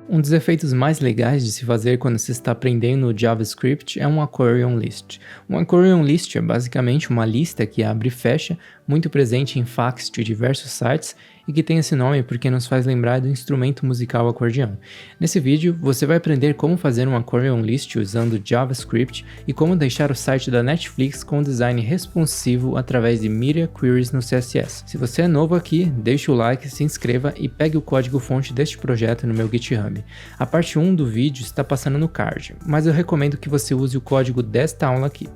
Um dos efeitos mais legais de se fazer quando se está aprendendo JavaScript é um accordion list. Um accordion list é basicamente uma lista que abre e fecha, muito presente em FAQs de diversos sites e que tem esse nome porque nos faz lembrar do instrumento musical acordeão. Nesse vídeo, você vai aprender como fazer um accordion list usando JavaScript e como deixar o site da Netflix com design responsivo através de Media Queries no CSS. Se você é novo aqui, deixe o like, se inscreva e pegue o código-fonte deste projeto no meu GitHub. A parte 1 do vídeo está passando no card, mas eu recomendo que você use o código desta aula aqui.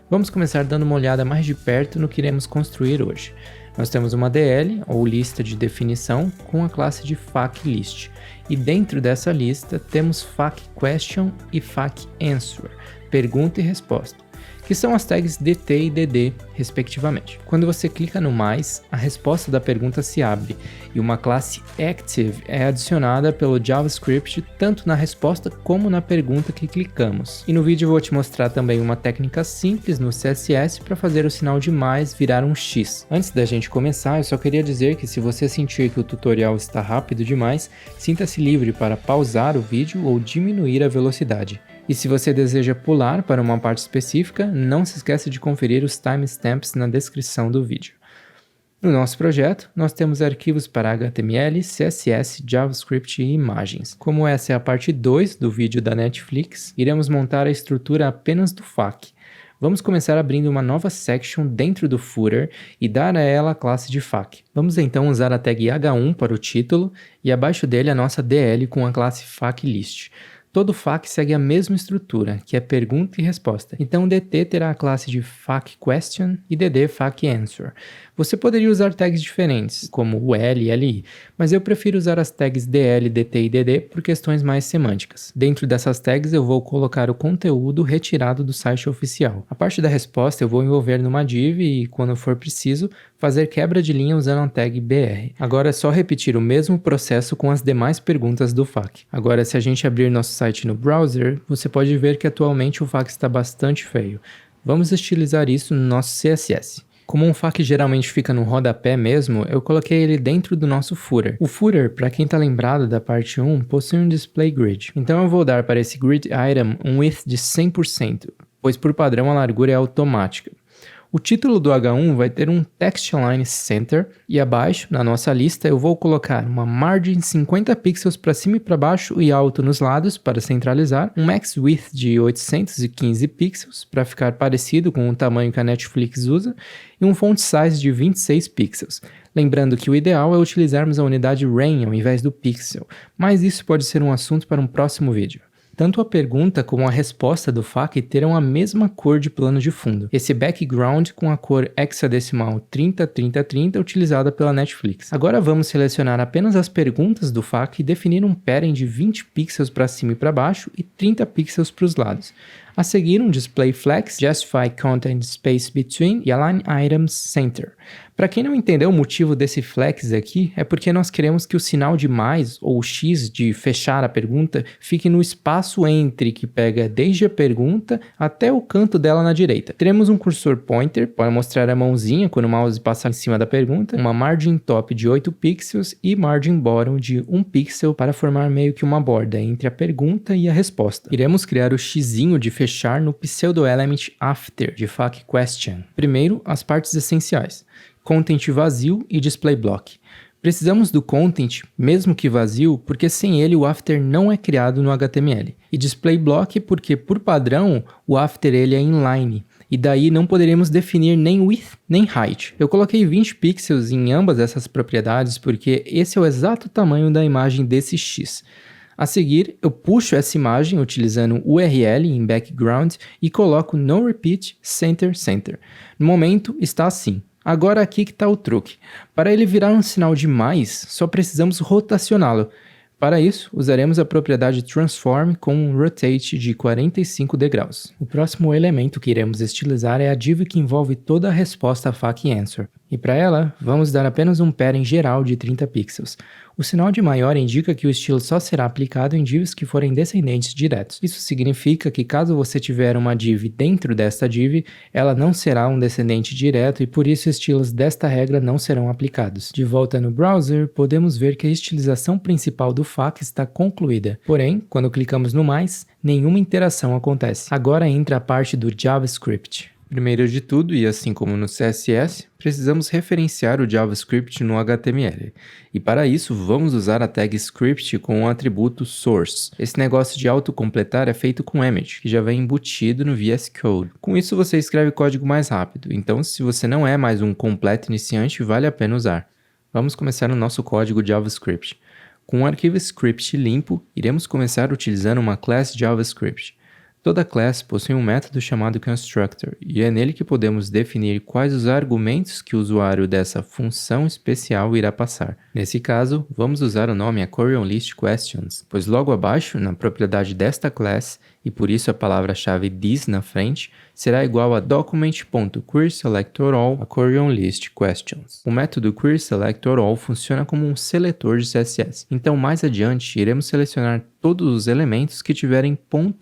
Vamos começar dando uma olhada mais de perto no que iremos construir hoje. Nós temos uma DL, ou lista de definição, com a classe de FAQList. E dentro dessa lista temos FAQQuestion e FAQAnswer, pergunta e resposta, que são as tags DT e DD, respectivamente. Quando você clica no mais, a resposta da pergunta se abre, e uma classe Active é adicionada pelo JavaScript tanto na resposta como na pergunta que clicamos. E no vídeo eu vou te mostrar também uma técnica simples no CSS para fazer o sinal de mais virar um X. Antes da gente começar, eu só queria dizer que se você sentir que o tutorial está rápido demais, sinta-se livre para pausar o vídeo ou diminuir a velocidade. E se você deseja pular para uma parte específica, não se esqueça de conferir os timestamps na descrição do vídeo. No nosso projeto, nós temos arquivos para HTML, CSS, JavaScript e imagens. Como essa é a parte 2 do vídeo da Netflix, iremos montar a estrutura apenas do FAQ. Vamos começar abrindo uma nova section dentro do footer e dar a ela a classe de FAQ. Vamos então usar a tag h1 para o título e abaixo dele a nossa DL com a classe FAQList. Todo FAQ segue a mesma estrutura, que é pergunta e resposta. Então DT terá a classe de FAQQuestion e DD FAQAnswer. Você poderia usar tags diferentes, como o L e LI, mas eu prefiro usar as tags DL, DT e DD por questões mais semânticas. Dentro dessas tags eu vou colocar o conteúdo retirado do site oficial. A parte da resposta eu vou envolver numa div e, quando for preciso, fazer quebra de linha usando a tag BR. Agora é só repetir o mesmo processo com as demais perguntas do FAQ. Agora, se a gente abrir nosso site no browser, você pode ver que atualmente o FAQ está bastante feio. Vamos estilizar isso no nosso CSS. Como um FAQ geralmente fica no rodapé mesmo, eu coloquei ele dentro do nosso footer. O footer, para quem está lembrado da parte 1, possui um display grid. Então eu vou dar para esse grid item um width de 100%, pois por padrão a largura é automática. O título do H1 vai ter um Text Align Center e abaixo, na nossa lista, eu vou colocar uma margem 50 pixels para cima e para baixo e alto nos lados para centralizar, um Max Width de 815 pixels para ficar parecido com o tamanho que a Netflix usa e um Font Size de 26 pixels. Lembrando que o ideal é utilizarmos a unidade RAIN ao invés do pixel, mas isso pode ser um assunto para um próximo vídeo. Tanto a pergunta como a resposta do FAQ terão a mesma cor de plano de fundo, esse background com a cor hexadecimal 303030 utilizada pela Netflix. Agora vamos selecionar apenas as perguntas do FAQ e definir um parent de 20 pixels para cima e para baixo e 30 pixels para os lados. A seguir, um display flex, justify content space between e align items center. Para quem não entendeu o motivo desse flex aqui, é porque nós queremos que o sinal de mais, ou X de fechar a pergunta, fique no espaço entre, que pega desde a pergunta até o canto dela na direita. Teremos um cursor pointer para mostrar a mãozinha quando o mouse passar em cima da pergunta, uma margin top de 8 pixels e margin bottom de 1 pixel para formar meio que uma borda entre a pergunta e a resposta. Iremos criar o xizinho de fechar no pseudo-element after de FAQQuestion. Primeiro, as partes essenciais: content vazio e display block. Precisamos do content, mesmo que vazio, porque sem ele o after não é criado no HTML. E display block porque, por padrão, o after ele é inline. E daí não poderemos definir nem width nem height. Eu coloquei 20 pixels em ambas essas propriedades porque esse é o exato tamanho da imagem desse X. A seguir, eu puxo essa imagem utilizando URL em background e coloco no repeat center center. No momento está assim. Agora aqui que está o truque. Para ele virar um sinal de mais, só precisamos rotacioná-lo. Para isso, usaremos a propriedade transform com um rotate de 45 degraus. O próximo elemento que iremos estilizar é a div que envolve toda a resposta FAQAnswer. E para ela, vamos dar apenas um padding geral de 30 pixels. O sinal de maior indica que o estilo só será aplicado em divs que forem descendentes diretos. Isso significa que caso você tiver uma div dentro desta div, ela não será um descendente direto e por isso estilos desta regra não serão aplicados. De volta no browser, podemos ver que a estilização principal do FAQ está concluída. Porém, quando clicamos no mais, nenhuma interação acontece. Agora entra a parte do JavaScript. Primeiro de tudo, e assim como no CSS, precisamos referenciar o JavaScript no HTML. E para isso, vamos usar a tag script com o atributo source. Esse negócio de autocompletar é feito com Emmet, que já vem embutido no VS Code. Com isso, você escreve código mais rápido. Então, se você não é mais um completo iniciante, vale a pena usar. Vamos começar o nosso código JavaScript. Com o arquivo script limpo, iremos começar utilizando uma class JavaScript. Toda class possui um método chamado constructor, e é nele que podemos definir quais os argumentos que o usuário dessa função especial irá passar. Nesse caso, vamos usar o nome AquarionListQuestions, pois logo abaixo, na propriedade desta class, e por isso a palavra-chave this na frente, será igual a document.querySelectorAll AquarionListQuestions. O método querySelectorAll funciona como um seletor de CSS. Então, mais adiante, iremos selecionar todos os elementos que tiverem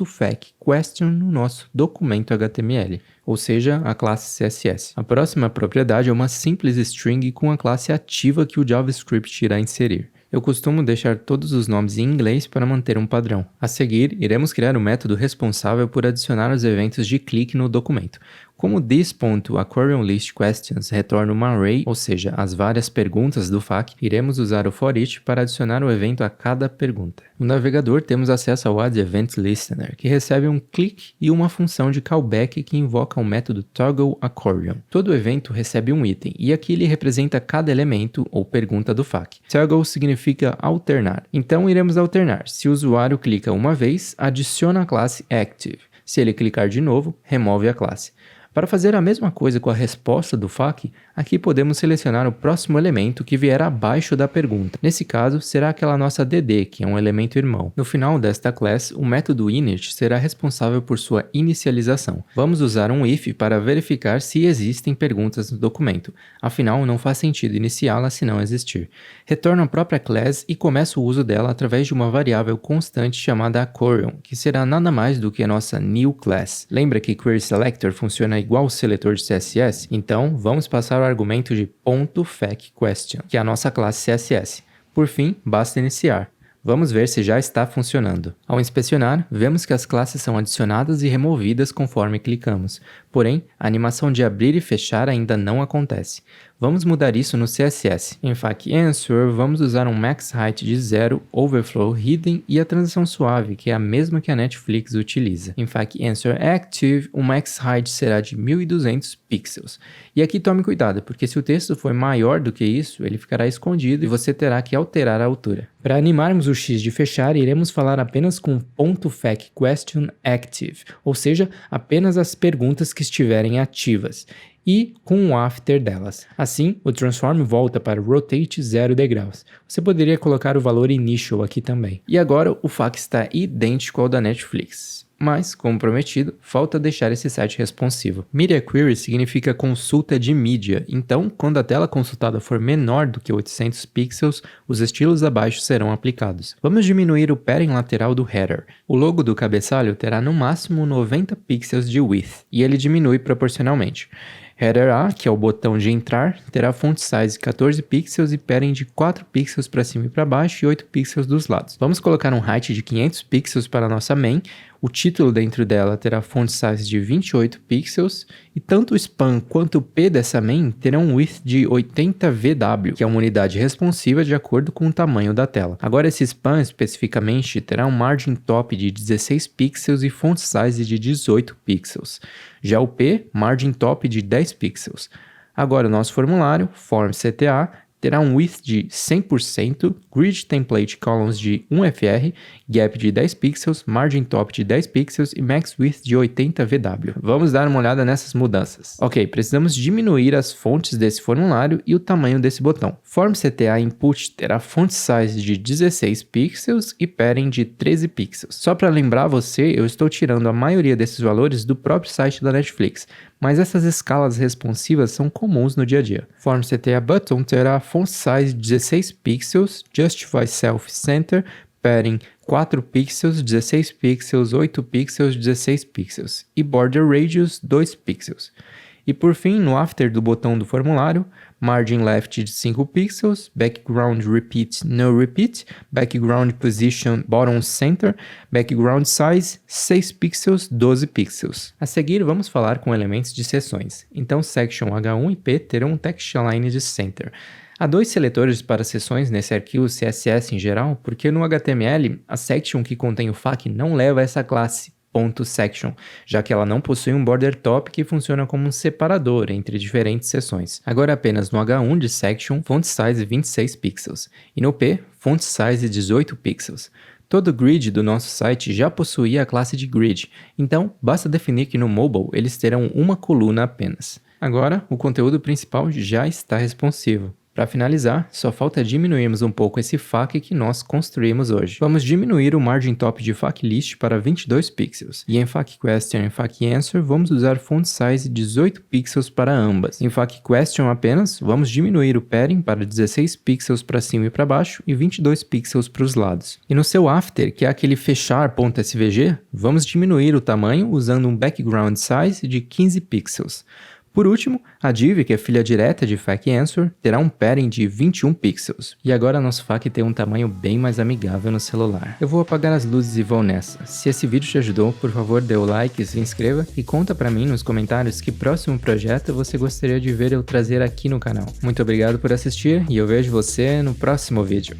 .factQuestion no nosso documento HTML, ou seja, a classe CSS. A próxima propriedade é uma simples string com a classe ativa que o JavaScript irá inserir. Eu costumo deixar todos os nomes em inglês para manter um padrão. A seguir, iremos criar o método responsável por adicionar os eventos de clique no documento. Como this.AquarionListQuestions retorna uma array, ou seja, as várias perguntas do FAQ, iremos usar o forEach para adicionar o evento a cada pergunta. No navegador, temos acesso ao addEventListener, que recebe um clique e uma função de callback que invoca o método toggleAquarion. Todo evento recebe um item, e aqui ele representa cada elemento ou pergunta do FAQ. Toggle significa alternar, então iremos alternar. Se o usuário clica uma vez, adiciona a classe Active. Se ele clicar de novo, remove a classe. Para fazer a mesma coisa com a resposta do FAQ, aqui podemos selecionar o próximo elemento que vier abaixo da pergunta. Nesse caso, será aquela nossa dd, que é um elemento irmão. No final desta class, o método init será responsável por sua inicialização. Vamos usar um if para verificar se existem perguntas no documento. Afinal, não faz sentido iniciá-la se não existir. Retorna a própria class e começa o uso dela através de uma variável constante chamada Aquarion, que será nada mais do que a nossa new class. Lembra que querySelector funciona igual o seletor de CSS? Então, vamos passar o argumento de .factQuestion, que é a nossa classe CSS. Por fim, basta iniciar. Vamos ver se já está funcionando. Ao inspecionar, vemos que as classes são adicionadas e removidas conforme clicamos. Porém, a animação de abrir e fechar ainda não acontece. Vamos mudar isso no CSS. Em FAQAnswer, vamos usar um max height de 0, overflow hidden e a transição suave, que é a mesma que a Netflix utiliza. Em FAQAnswer Active, o max height será de 1200 pixels. E aqui tome cuidado, porque se o texto for maior do que isso, ele ficará escondido e você terá que alterar a altura. Para animarmos o X de fechar, iremos falar apenas com .factQuestionActive, ou seja, apenas as perguntas que estiverem ativas, e com o after delas. Assim, o transform volta para rotate 0 degraus. Você poderia colocar o valor initial aqui também. E agora o FAQ está idêntico ao da Netflix. Mas, como prometido, falta deixar esse site responsivo. Media Query significa consulta de mídia, então, quando a tela consultada for menor do que 800 pixels, os estilos abaixo serão aplicados. Vamos diminuir o padding lateral do header. O logo do cabeçalho terá no máximo 90 pixels de width, e ele diminui proporcionalmente. Header A, que é o botão de entrar, terá font size 14 pixels e padding de 4 pixels para cima e para baixo e 8 pixels dos lados. Vamos colocar um height de 500 pixels para a nossa main. O título dentro dela terá font size de 28 pixels e tanto o span quanto o P dessa main terão um width de 80 VW, que é uma unidade responsiva de acordo com o tamanho da tela. Agora esse span especificamente terá um margin top de 16 pixels e font size de 18 pixels. Já o P, margin top de 10 pixels. Agora o nosso formulário, form CTA, terá um width de 100%, grid template columns de 1fr, gap de 10 pixels, margin top de 10 pixels e max width de 80 VW. Vamos dar uma olhada nessas mudanças. Ok, precisamos diminuir as fontes desse formulário e o tamanho desse botão. Form CTA Input terá font size de 16 pixels e padding de 13 pixels. Só para lembrar você, eu estou tirando a maioria desses valores do próprio site da Netflix, mas essas escalas responsivas são comuns no dia a dia. Form CTA Button terá font size 16 pixels, Justify Self Center, padding 4 pixels, 16 pixels, 8 pixels, 16 pixels e border radius 2 pixels. E por fim, no after do botão do formulário, margin left de 5 pixels, background repeat no repeat, background position bottom center, background size 6 pixels, 12 pixels. A seguir, vamos falar com elementos de seções. Então, section H1 e P terão um text align de center. Há dois seletores para seções nesse arquivo CSS em geral, porque no HTML, a section que contém o FAQ não leva essa classe .section, já que ela não possui um border top que funciona como um separador entre diferentes seções. Agora apenas no H1 de section, font size 26 pixels, e no P, font size 18 pixels. Todo grid do nosso site já possuía a classe de grid, então basta definir que no mobile eles terão uma coluna apenas. Agora, o conteúdo principal já está responsivo. Para finalizar, só falta diminuirmos um pouco esse FAQ que nós construímos hoje. Vamos diminuir o margin top de FAQ list para 22 pixels. E em FAQ question e FAQ answer, vamos usar font size 18 pixels para ambas. Em FAQ question apenas, vamos diminuir o padding para 16 pixels para cima e para baixo e 22 pixels para os lados. E no seu after, que é aquele fechar.svg, vamos diminuir o tamanho usando um background size de 15 pixels. Por último, a div, que é filha direta de FAQ Answer, terá um padding de 21 pixels. E agora nosso FAQ tem um tamanho bem mais amigável no celular. Eu vou apagar as luzes e vou nessa. Se esse vídeo te ajudou, por favor dê o like, se inscreva e conta pra mim nos comentários que próximo projeto você gostaria de ver eu trazer aqui no canal. Muito obrigado por assistir e eu vejo você no próximo vídeo.